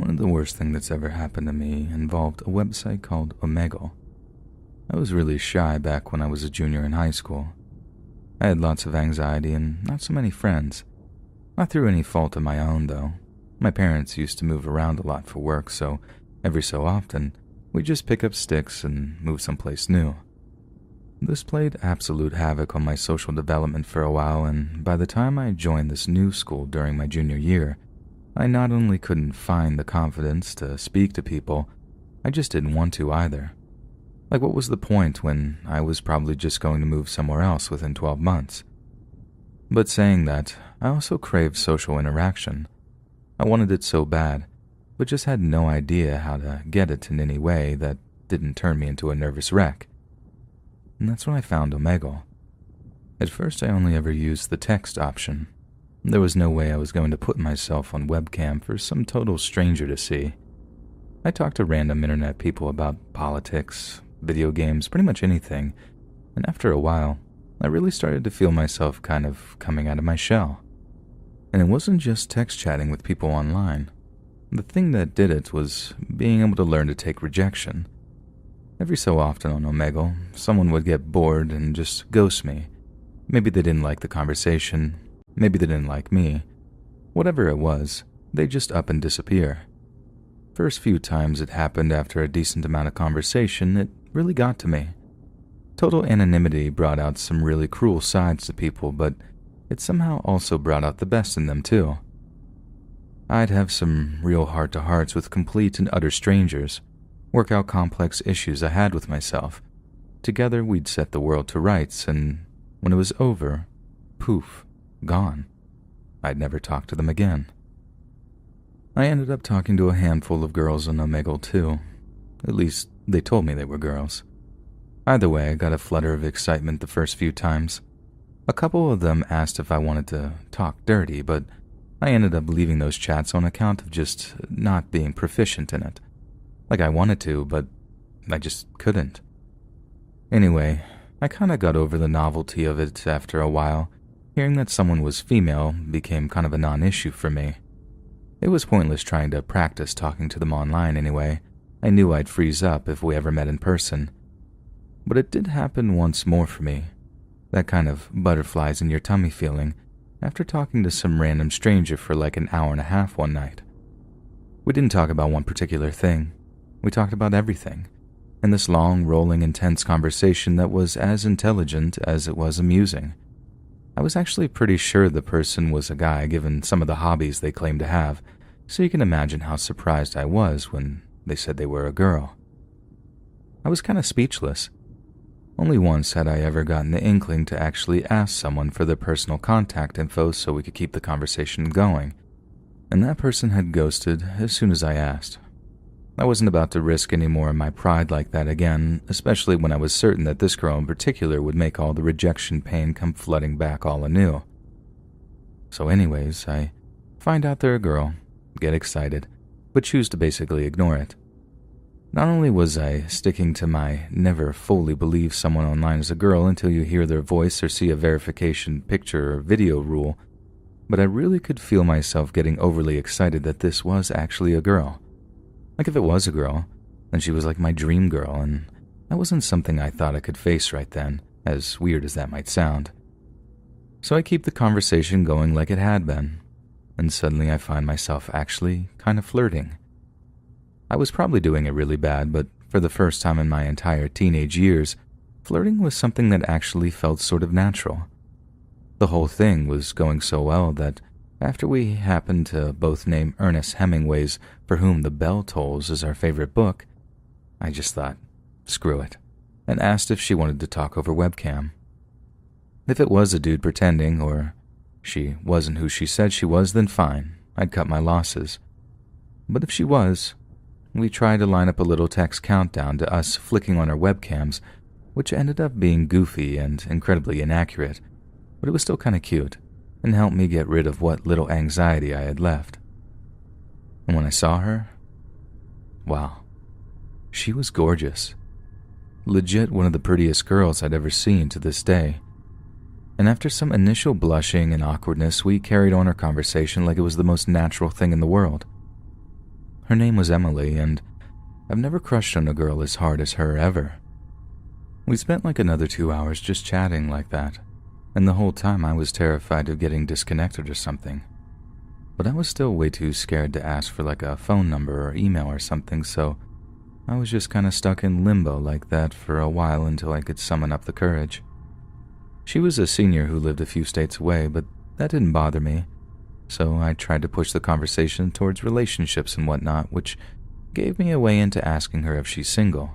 One of the worst things that's ever happened to me involved a website called Omegle. I was really shy back when I was a junior in high school. I had lots of anxiety and not so many friends. Not through any fault of my own, though. My parents used to move around a lot for work, so every so often, we'd just pick up sticks and move someplace new. This played absolute havoc on my social development for a while, and by the time I joined this new school during my junior year, I not only couldn't find the confidence to speak to people, I just didn't want to either. Like, what was the point when I was probably just going to move somewhere else within 12 months? But saying that, I also craved social interaction. I wanted it so bad, but just had no idea how to get it in any way that didn't turn me into a nervous wreck. And that's when I found Omegle. At first, I only ever used the text option. There was no way I was going to put myself on webcam for some total stranger to see. I talked to random internet people about politics, video games, pretty much anything, and after a while, I really started to feel myself kind of coming out of my shell. And it wasn't just text chatting with people online. The thing that did it was being able to learn to take rejection. Every so often on Omegle, someone would get bored and just ghost me. Maybe they didn't like the conversation, maybe they didn't like me. Whatever it was, they'd just up and disappear. First few times it happened after a decent amount of conversation, it really got to me. Total anonymity brought out some really cruel sides to people, but it somehow also brought out the best in them too. I'd have some real heart-to-hearts with complete and utter strangers, work out complex issues I had with myself. Together we'd set the world to rights, and when it was over, poof, gone. I'd never talk to them again. I ended up talking to a handful of girls on Omegle too. At least, they told me they were girls. Either way, I got a flutter of excitement the first few times. A couple of them asked if I wanted to talk dirty, but I ended up leaving those chats on account of just not being proficient in it. Like I wanted to, but I just couldn't. Anyway, I kinda got over the novelty of it after a while. Hearing that someone was female became kind of a non-issue for me. It was pointless trying to practice talking to them online anyway. I knew I'd freeze up if we ever met in person. But it did happen once more for me. That kind of butterflies in your tummy feeling after talking to some random stranger for like an hour and a half one night. We didn't talk about one particular thing. We talked about everything. In this long, rolling, intense conversation that was as intelligent as it was amusing. I was actually pretty sure the person was a guy given some of the hobbies they claimed to have, so you can imagine how surprised I was when they said they were a girl. I was kind of speechless. Only once had I ever gotten the inkling to actually ask someone for their personal contact info so we could keep the conversation going, and that person had ghosted as soon as I asked. I wasn't about to risk any more of my pride like that again, especially when I was certain that this girl in particular would make all the rejection pain come flooding back all anew. So anyways, I find out they're a girl, get excited, but choose to basically ignore it. Not only was I sticking to my never fully believe someone online is a girl until you hear their voice or see a verification picture or video rule, but I really could feel myself getting overly excited that this was actually a girl. Like if it was a girl, then she was like my dream girl, and that wasn't something I thought I could face right then, as weird as that might sound. So I keep the conversation going like it had been, and suddenly I find myself actually kind of flirting. I was probably doing it really bad, but for the first time in my entire teenage years, flirting was something that actually felt sort of natural. The whole thing was going so well that after we happened to both name Ernest Hemingway's For Whom the Bell Tolls as our favorite book, I just thought, screw it, and asked if she wanted to talk over webcam. If it was a dude pretending, or she wasn't who she said she was, then fine, I'd cut my losses. But if she was, we tried to line up a little text countdown to us flicking on our webcams, which ended up being goofy and incredibly inaccurate, but it was still kind of cute, and helped me get rid of what little anxiety I had left. And when I saw her, wow, she was gorgeous. Legit one of the prettiest girls I'd ever seen to this day. And after some initial blushing and awkwardness, we carried on our conversation like it was the most natural thing in the world. Her name was Emily, and I've never crushed on a girl as hard as her ever. We spent like another 2 hours just chatting like that, and the whole time I was terrified of getting disconnected or something. But I was still way too scared to ask for like a phone number or email or something, so I was just kind of stuck in limbo like that for a while until I could summon up the courage. She was a senior who lived a few states away, but that didn't bother me, so I tried to push the conversation towards relationships and whatnot, which gave me a way into asking her if she's single.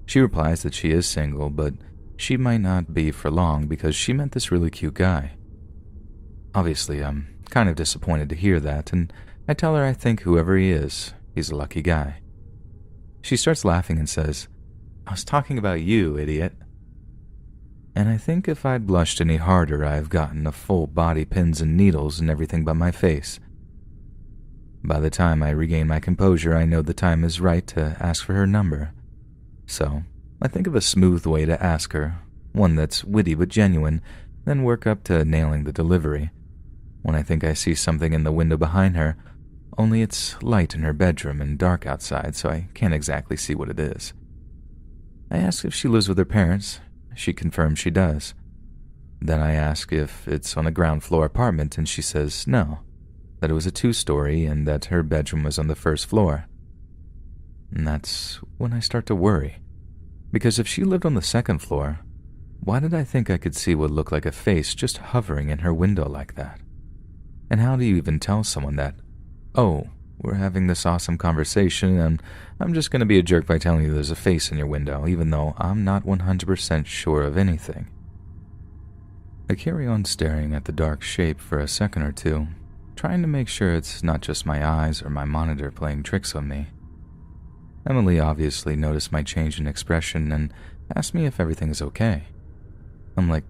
She replies that she is single, but she might not be for long because she met this really cute guy. Obviously, I'm kind of disappointed to hear that, and I tell her I think whoever he is, he's a lucky guy. She starts laughing and says, "I was talking about you, idiot." And I think if I'd blushed any harder, I've gotten a full body pins and needles and everything but my face. By the time I regain my composure, I know the time is right to ask for her number. So, I think of a smooth way to ask her, one that's witty but genuine, then work up to nailing the delivery. When I think I see something in the window behind her, only it's light in her bedroom and dark outside, so I can't exactly see what it is. I ask if she lives with her parents. She confirms she does. Then I ask if it's on a ground floor apartment, and she says no, that it was a 2-story and that her bedroom was on the 1st floor. And that's when I start to worry, because if she lived on the 2nd floor, why did I think I could see what looked like a face just hovering in her window like that? And how do you even tell someone that, "Oh, we're having this awesome conversation and I'm just going to be a jerk by telling you there's a face in your window, even though I'm not 100% sure of anything?" I carry on staring at the dark shape for a second or two, trying to make sure it's not just my eyes or my monitor playing tricks on me. Emily obviously noticed my change in expression and asked me if everything is okay. I'm like,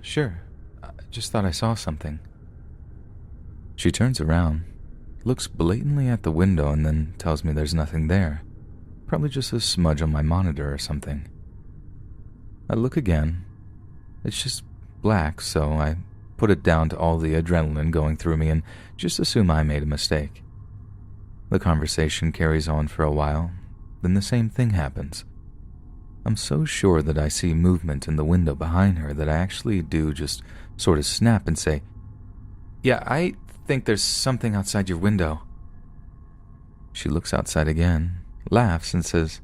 sure, I just thought I saw something. She turns around, looks blatantly at the window, and then tells me there's nothing there. Probably just a smudge on my monitor or something. I look again. It's just black, so I put it down to all the adrenaline going through me and just assume I made a mistake. The conversation carries on for a while, then the same thing happens. I'm so sure that I see movement in the window behind her that I actually do just sort of snap and say, "Yeah, I think there's something outside your window." She looks outside again, laughs, and says,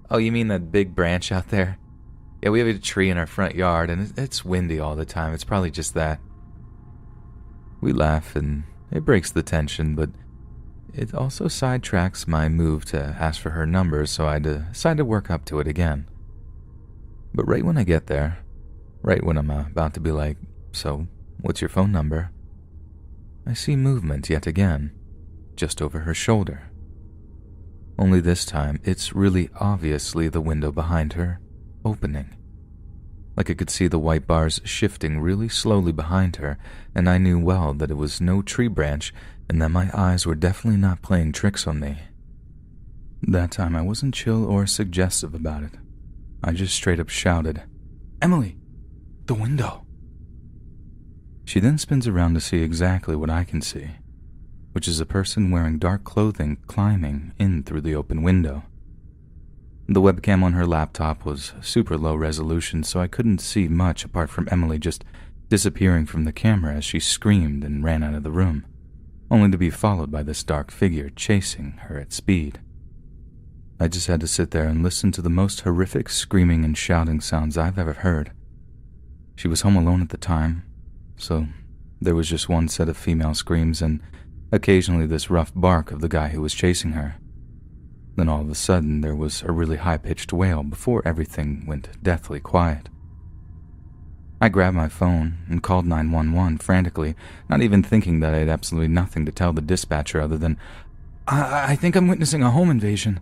"Oh, you mean that big branch out there? Yeah, we have a tree in our front yard, and it's windy all the time. It's probably just that." We laugh, and it breaks the tension, but it also sidetracks my move to ask for her number, so I decide to work up to it again. But right when I get there, right when I'm about to be like, "So, what's your phone number?" I see movement yet again, just over her shoulder. Only this time, it's really obviously the window behind her, opening. Like I could see the white bars shifting really slowly behind her, and I knew well that it was no tree branch and that my eyes were definitely not playing tricks on me. That time I wasn't chill or suggestive about it. I just straight up shouted, "Emily, the window!" She then spins around to see exactly what I can see, which is a person wearing dark clothing climbing in through the open window. The webcam on her laptop was super low resolution, so I couldn't see much apart from Emily just disappearing from the camera as she screamed and ran out of the room, only to be followed by this dark figure chasing her at speed. I just had to sit there and listen to the most horrific screaming and shouting sounds I've ever heard. She was home alone at the time, so there was just one set of female screams and occasionally this rough bark of the guy who was chasing her. Then all of a sudden there was a really high-pitched wail before everything went deathly quiet. I grabbed my phone and called 911 frantically, not even thinking that I had absolutely nothing to tell the dispatcher other than, I think I'm witnessing a home invasion."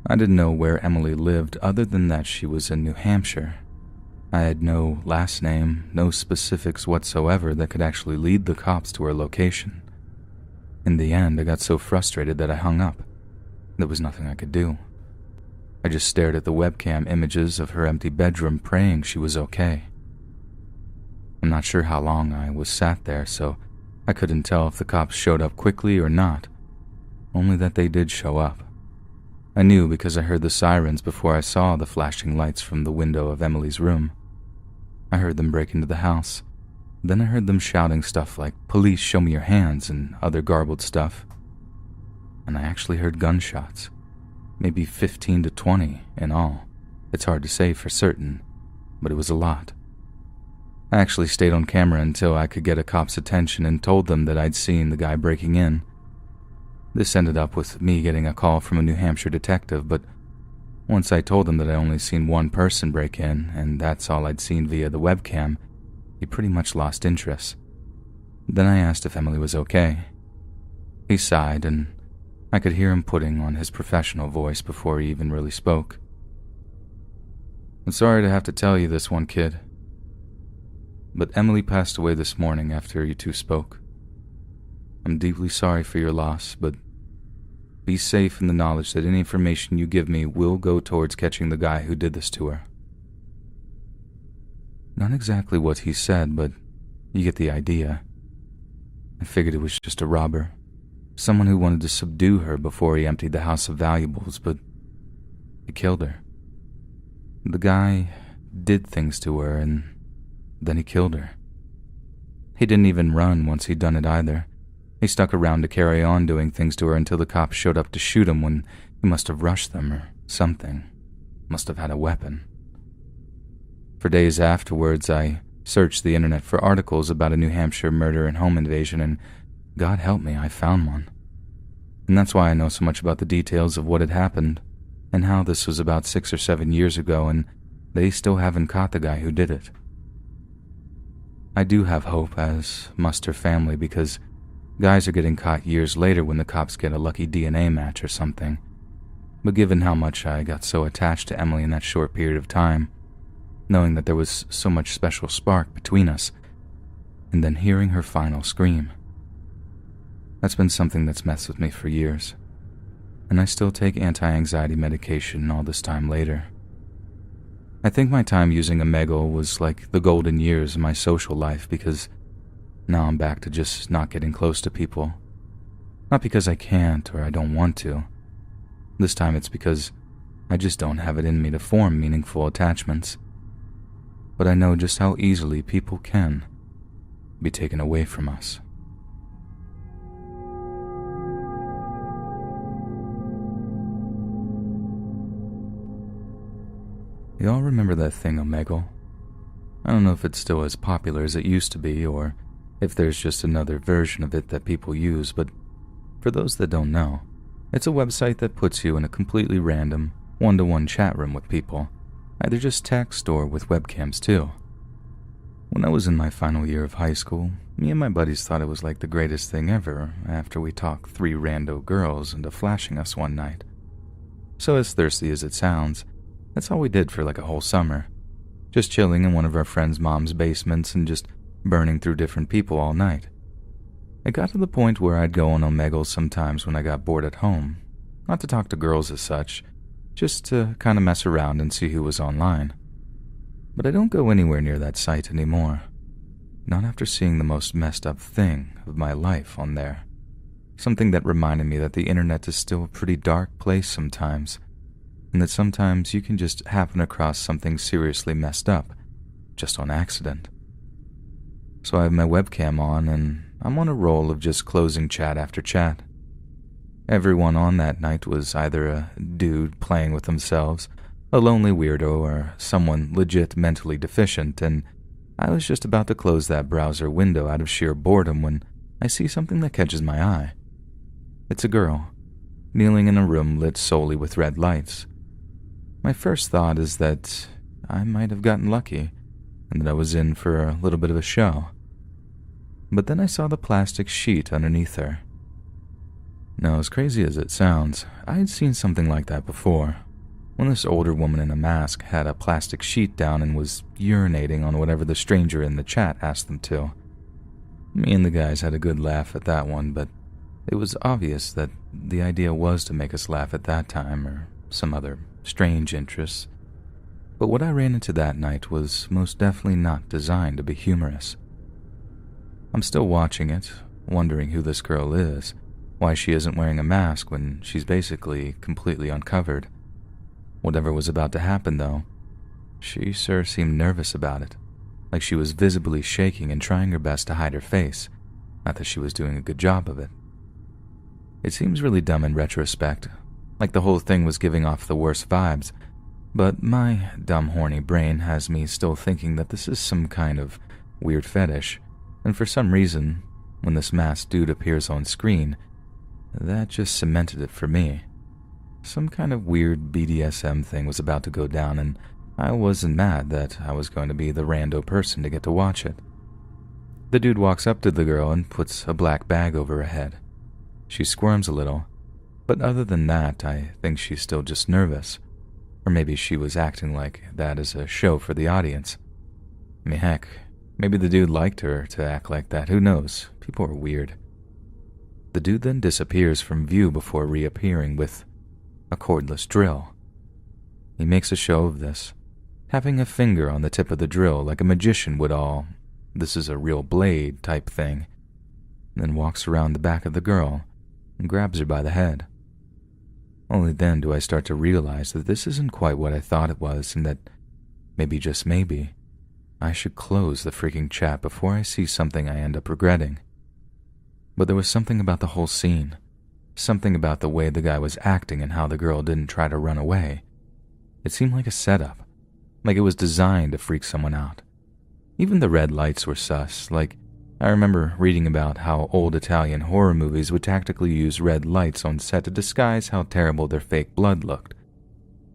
I didn't know where Emily lived other than that she was in New Hampshire. I had no last name, no specifics whatsoever that could actually lead the cops to her location. In the end, I got so frustrated that I hung up. There was nothing I could do. I just stared at the webcam images of her empty bedroom, praying she was okay. I'm not sure how long I was sat there, so I couldn't tell if the cops showed up quickly or not. only that they did show up. I knew because I heard the sirens before I saw the flashing lights from the window of Emily's room. I heard them break into the house. Then I heard them shouting stuff like, "Police, show me your hands," and other garbled stuff. And I actually heard gunshots, maybe 15 to 20 in all. It's hard to say for certain, but it was a lot. I actually stayed on camera until I could get a cop's attention and told them that I'd seen the guy breaking in. This ended up with me getting a call from a New Hampshire detective, but once I told him that I only seen one person break in, and that's all I'd seen via the webcam, he pretty much lost interest. Then I asked if Emily was okay. He sighed, and I could hear him putting on his professional voice before he even really spoke. "I'm sorry to have to tell you this one, kid, but Emily passed away this morning after you two spoke. I'm deeply sorry for your loss, but be safe in the knowledge that any information you give me will go towards catching the guy who did this to her." Not exactly what he said, but you get the idea. I figured it was just a robber, someone who wanted to subdue her before he emptied the house of valuables, but he killed her. The guy did things to her, and then he killed her. He didn't even run once he'd done it either. He stuck around to carry on doing things to her until the cops showed up to shoot him when he must have rushed them or something. Must have had a weapon. For days afterwards, I searched the internet for articles about a New Hampshire murder and home invasion, and God help me, I found one. And that's why I know so much about the details of what had happened, and how this was about 6 or 7 years ago, and they still haven't caught the guy who did it. I do have hope, as must her family, because guys are getting caught years later when the cops get a lucky DNA match or something. But given how much I got so attached to Emily in that short period of time, knowing that there was so much special spark between us, and then hearing her final scream, that's been something that's messed with me for years, and I still take anti-anxiety medication all this time later. I think my time using Omegle was like the golden years of my social life, because now I'm back to just not getting close to people. Not because I can't or I don't want to. This time it's because I just don't have it in me to form meaningful attachments. But I know just how easily people can be taken away from us. Y'all remember that thing Omegle? I don't know if it's still as popular as it used to be, or if there's just another version of it that people use, but for those that don't know, it's a website that puts you in a completely random, one-to-one chat room with people, either just text or with webcams too. When I was in my final year of high school, me and my buddies thought it was like the greatest thing ever after we talked 3 rando girls into flashing us one night. So as thirsty as it sounds, that's all we did for like a whole summer. Just chilling in one of our friends' mom's basements and just burning through different people all night. It got to the point where I'd go on Omegle sometimes when I got bored at home. Not to talk to girls as such, just to kind of mess around and see who was online. But I don't go anywhere near that site anymore. Not after seeing the most messed up thing of my life on there. Something that reminded me that the internet is still a pretty dark place sometimes, and that sometimes you can just happen across something seriously messed up, just on accident. So I have my webcam on, and I'm on a roll of just closing chat after chat. Everyone on that night was either a dude playing with themselves, a lonely weirdo, or someone legit mentally deficient, and I was just about to close that browser window out of sheer boredom when I see something that catches my eye. It's a girl, kneeling in a room lit solely with red lights. My first thought is that I might have gotten lucky, and that I was in for a little bit of a show. But then I saw the plastic sheet underneath her. Now, as crazy as it sounds, I had seen something like that before, when this older woman in a mask had a plastic sheet down and was urinating on whatever the stranger in the chat asked them to. Me and the guys had a good laugh at that one, but it was obvious that the idea was to make us laugh at that time, or some other strange interests. But what I ran into that night was most definitely not designed to be humorous. I'm still watching it, wondering who this girl is, why she isn't wearing a mask when she's basically completely uncovered. Whatever was about to happen, though, she sure seemed nervous about it, like she was visibly shaking and trying her best to hide her face, not that she was doing a good job of it. It seems really dumb in retrospect, like the whole thing was giving off the worst vibes, but my dumb horny brain has me still thinking that this is some kind of weird fetish, and for some reason, when this masked dude appears on screen, that just cemented it for me. Some kind of weird BDSM thing was about to go down, and I wasn't mad that I was going to be the rando person to get to watch it. The dude walks up to the girl and puts a black bag over her head. She squirms a little, but other than that, I think she's still just nervous. Or maybe she was acting like that as a show for the audience. I mean, heck, maybe the dude liked her to act like that, who knows? People are weird. The dude then disappears from view before reappearing with a cordless drill. He makes a show of this, having a finger on the tip of the drill like a magician would all, "This is a real blade" type thing, and then walks around the back of the girl and grabs her by the head. Only then do I start to realize that this isn't quite what I thought it was, and that maybe, just maybe, I should close the freaking chat before I see something I end up regretting. But there was something about the whole scene, something about the way the guy was acting and how the girl didn't try to run away. It seemed like a setup, like it was designed to freak someone out. Even the red lights were sus, like I remember reading about how old Italian horror movies would tactically use red lights on set to disguise how terrible their fake blood looked.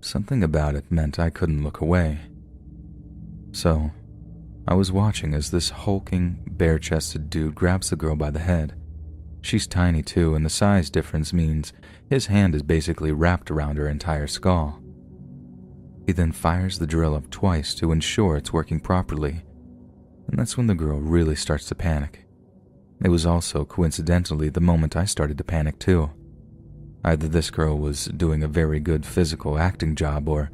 Something about it meant I couldn't look away. So, I was watching as this hulking, bare-chested dude grabs the girl by the head. She's tiny too, and the size difference means his hand is basically wrapped around her entire skull. He then fires the drill up twice to ensure it's working properly, and that's when the girl really starts to panic. It was also, coincidentally, the moment I started to panic too. Either this girl was doing a very good physical acting job, or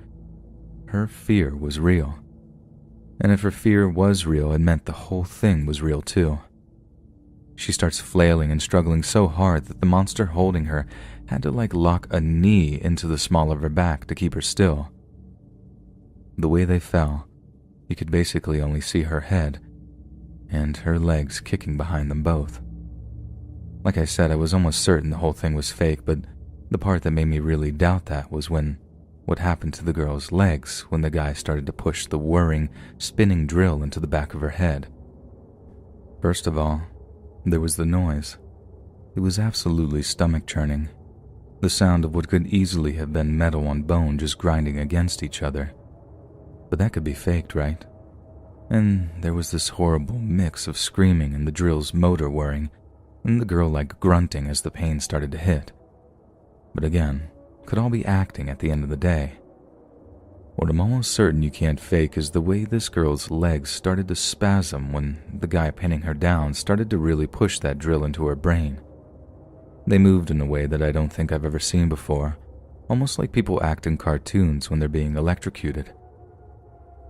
her fear was real. And if her fear was real, it meant the whole thing was real too. She starts flailing and struggling so hard that the monster holding her had to lock a knee into the small of her back to keep her still. The way they fell, you could basically only see her head and her legs kicking behind them both. Like I said, I was almost certain the whole thing was fake, but the part that made me really doubt that was what happened to the girl's legs when the guy started to push the whirring, spinning drill into the back of her head. First of all, there was the noise. It was absolutely stomach-churning. The sound of what could easily have been metal on bone just grinding against each other. But that could be faked, right? And there was this horrible mix of screaming and the drill's motor whirring, and the girl grunting as the pain started to hit. But again, could all be acting at the end of the day. What I'm almost certain you can't fake is the way this girl's legs started to spasm when the guy pinning her down started to really push that drill into her brain. They moved in a way that I don't think I've ever seen before, almost like people act in cartoons when they're being electrocuted.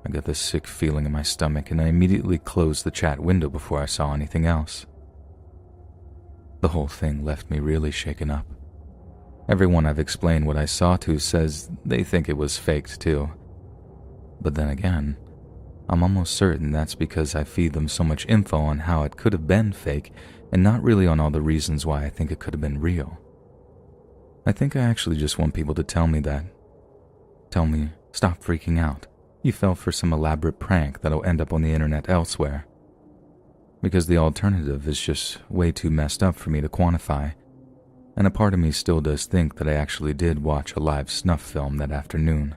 I got this sick feeling in my stomach, and I immediately closed the chat window before I saw anything else. The whole thing left me really shaken up. Everyone I've explained what I saw to says they think it was faked too. But then again, I'm almost certain that's because I feed them so much info on how it could have been fake and not really on all the reasons why I think it could have been real. I think I actually just want people to tell me that. Tell me, stop freaking out. You fell for some elaborate prank that'll end up on the internet elsewhere. Because the alternative is just way too messed up for me to quantify. And a part of me still does think that I actually did watch a live snuff film that afternoon.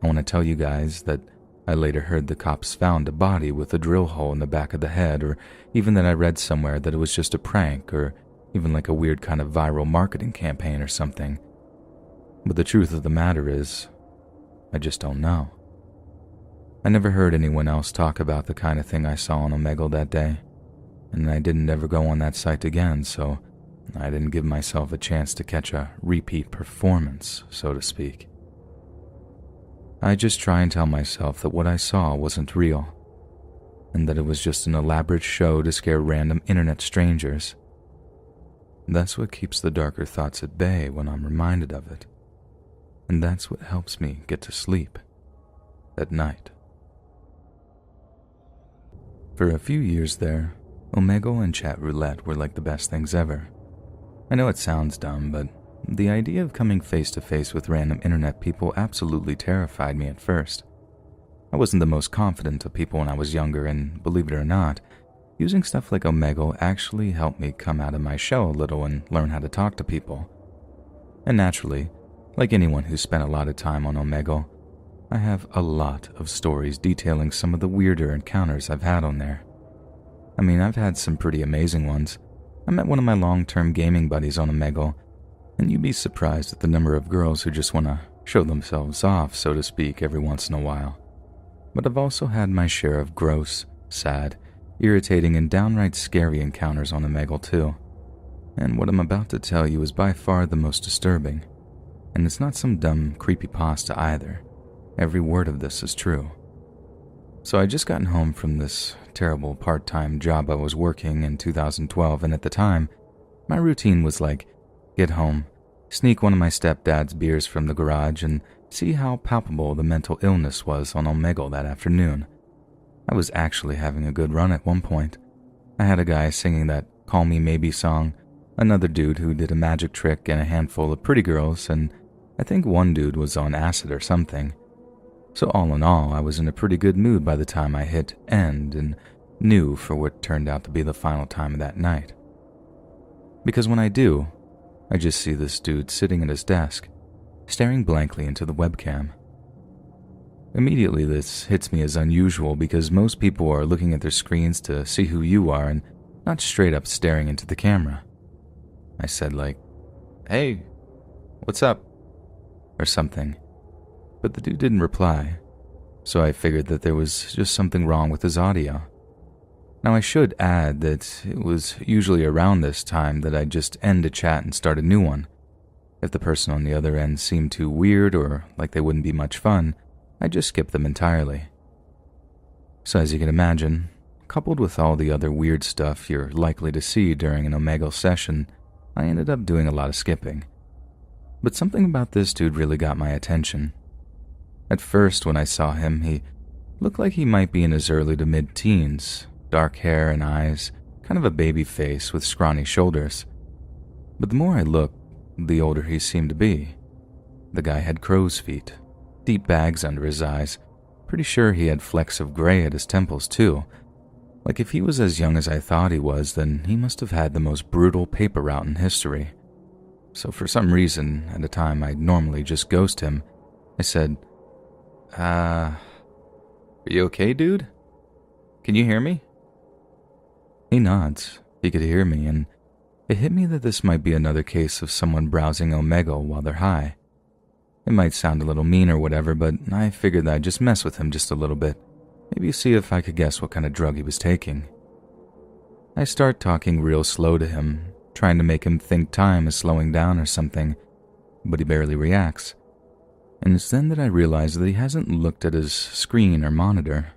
I want to tell you guys that I later heard the cops found a body with a drill hole in the back of the head, or even that I read somewhere that it was just a prank, or even a weird kind of viral marketing campaign or something. But the truth of the matter is, I just don't know. I never heard anyone else talk about the kind of thing I saw on Omegle that day, and I didn't ever go on that site again, so I didn't give myself a chance to catch a repeat performance, so to speak. I just try and tell myself that what I saw wasn't real, and that it was just an elaborate show to scare random internet strangers. That's what keeps the darker thoughts at bay when I'm reminded of it. And that's what helps me get to sleep at night. For a few years there, Omegle and chat roulette were like the best things ever. I know it sounds dumb, but the idea of coming face to face with random internet people absolutely terrified me at first. I wasn't the most confident of people when I was younger, and believe it or not, using stuff like Omegle actually helped me come out of my shell a little and learn how to talk to people. And naturally, like anyone who's spent a lot of time on Omegle, I have a lot of stories detailing some of the weirder encounters I've had on there. I mean, I've had some pretty amazing ones. I met one of my long-term gaming buddies on Omegle, and you'd be surprised at the number of girls who just want to show themselves off, so to speak, every once in a while. But I've also had my share of gross, sad, irritating, and downright scary encounters on Omegle too. And what I'm about to tell you is by far the most disturbing. And it's not some dumb creepypasta either. Every word of this is true. So I just gotten home from this terrible part-time job I was working in 2012, and at the time, my routine was like, get home, sneak one of my stepdad's beers from the garage, and see how palpable the mental illness was on Omegle that afternoon. I was actually having a good run at one point. I had a guy singing that Call Me Maybe song, another dude who did a magic trick, and a handful of pretty girls, and I think one dude was on acid or something. So all in all, I was in a pretty good mood by the time I hit end and knew for what turned out to be the final time of that night. Because when I do, I just see this dude sitting at his desk, staring blankly into the webcam. Immediately this hits me as unusual because most people are looking at their screens to see who you are and not straight up staring into the camera. I said like, "Hey, what's up?" or something. But the dude didn't reply, so I figured that there was just something wrong with his audio. Now I should add that it was usually around this time that I'd just end a chat and start a new one. If the person on the other end seemed too weird or like they wouldn't be much fun, I'd just skip them entirely. So as you can imagine, coupled with all the other weird stuff you're likely to see during an Omegle session, I ended up doing a lot of skipping. But something about this dude really got my attention. At first, when I saw him, he looked like he might be in his early to mid-teens, dark hair and eyes, kind of a baby face with scrawny shoulders. But the more I looked, the older he seemed to be. The guy had crow's feet, deep bags under his eyes. Pretty sure he had flecks of gray at his temples too. Like if he was as young as I thought he was, then he must have had the most brutal paper route in history. So for some reason, at a time I'd normally just ghost him, I said, are you okay, dude? Can you hear me?" He nods. He could hear me, and it hit me that this might be another case of someone browsing Omegle while they're high. It might sound a little mean or whatever, but I figured that I'd just mess with him just a little bit. Maybe see if I could guess what kind of drug he was taking. I start talking real slow to him, trying to make him think time is slowing down or something, but he barely reacts. And it's then that I realize that he hasn't looked at his screen or monitor.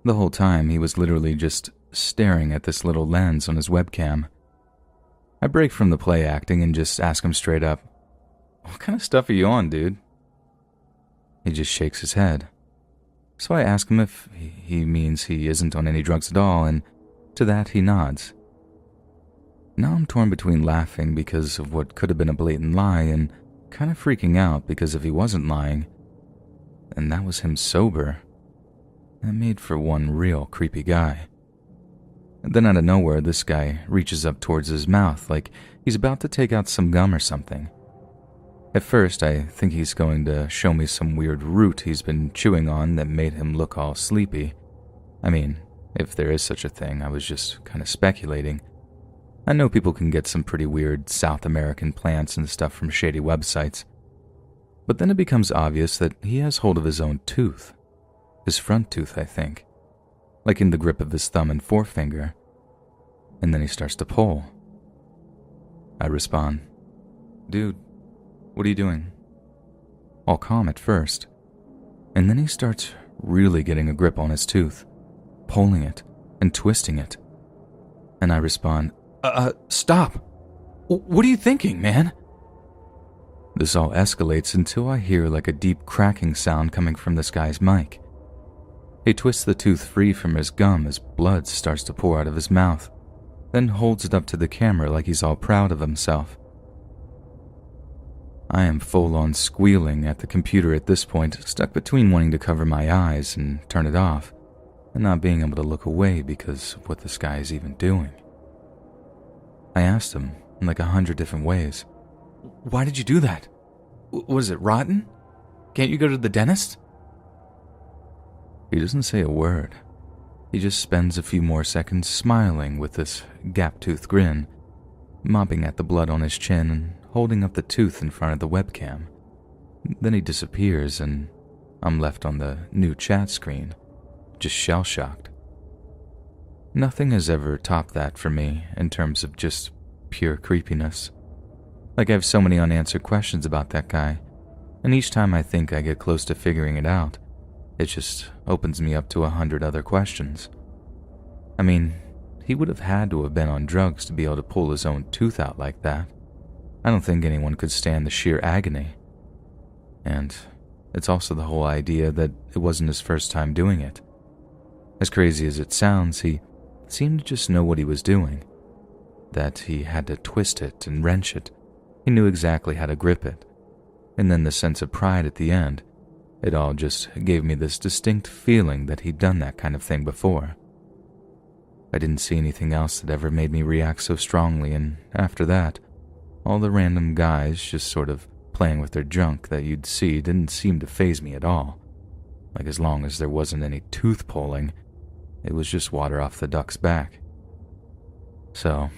The whole time he was literally just staring at this little lens on his webcam. I break from the play acting and just ask him straight up, "What kind of stuff are you on, dude?" He just shakes his head. So I ask him if he means he isn't on any drugs at all, and to that he nods. Now I'm torn between laughing because of what could have been a blatant lie and kind of freaking out because if he wasn't lying, and that was him sober, that made for one real creepy guy. And then out of nowhere, this guy reaches up towards his mouth like he's about to take out some gum or something. At first, I think he's going to show me some weird root he's been chewing on that made him look all sleepy. I mean, if there is such a thing, I was just kind of speculating. I know people can get some pretty weird South American plants and stuff from shady websites. But then it becomes obvious that he has hold of his own tooth. His front tooth, I think. Like in the grip of his thumb and forefinger. And then he starts to pull. I respond, "Dude, what are you doing?" All calm at first. And then he starts really getting a grip on his tooth, pulling it and twisting it. And I respond, Stop! What are you thinking, man? This all escalates until I hear like a deep cracking sound coming from this guy's mic. He twists the tooth free from his gum as blood starts to pour out of his mouth, then holds it up to the camera like he's all proud of himself. I am full-on squealing at the computer at this point, stuck between wanting to cover my eyes and turn it off, and not being able to look away because of what this guy is even doing. I asked him in like 100 different ways, "Why did you do that? Was it rotten? Can't you go to the dentist?" He doesn't say a word. He just spends a few more seconds smiling with this gap-toothed grin, mopping at the blood on his chin and holding up the tooth in front of the webcam. Then he disappears and I'm left on the new chat screen, just shell-shocked. Nothing has ever topped that for me in terms of just pure creepiness. Like I have so many unanswered questions about that guy, and each time I think I get close to figuring it out, it just opens me up to 100 other questions. I mean, he would have had to have been on drugs to be able to pull his own tooth out like that. I don't think anyone could stand the sheer agony. And it's also the whole idea that it wasn't his first time doing it. As crazy as it sounds, he seemed to just know what he was doing. That he had to twist it and wrench it. He knew exactly how to grip it. And then the sense of pride at the end, it all just gave me this distinct feeling that he'd done that kind of thing before. I didn't see anything else that ever made me react so strongly, and after that, all the random guys just sort of playing with their junk that you'd see didn't seem to faze me at all. Like as long as there wasn't any tooth pulling, it was just water off the duck's back. So,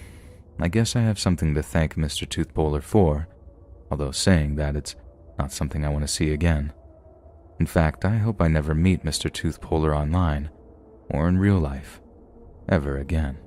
I guess I have something to thank Mr. Toothpuller for, although saying that it's not something I want to see again. In fact, I hope I never meet Mr. Toothpuller online, or in real life, ever again.